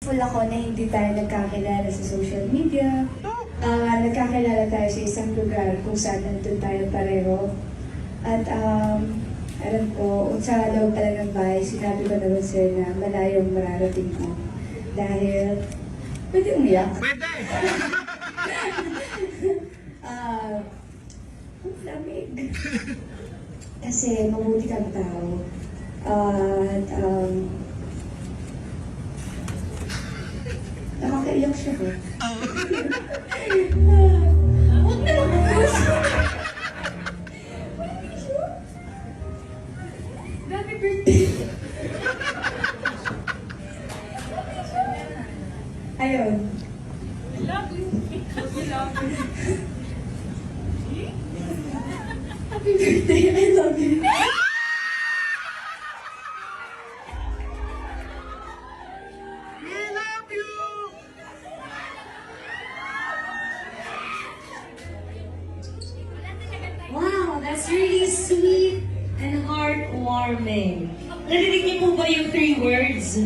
Full ako na hindi tayo nagkakilala sa social media. Nagkakilala tayo sa isang lugar kung saan nandun tayo pareho. At alam ko, sa loob pala ng bahay, sinabi ko naman sa'yo na malayo ang mararating ko. Dahil, pwede umiyak? Pwede! Ang lamig. Kasi mabuti kang tao. At nakakaiyak siya ko. Huwag na mag-focus. Happy birthday. Ayun. I love you. I love you. Happy birthday. I love you. We love you! Wow, that's really sweet and heartwarming. Narinig niyo po ba yung 3 words?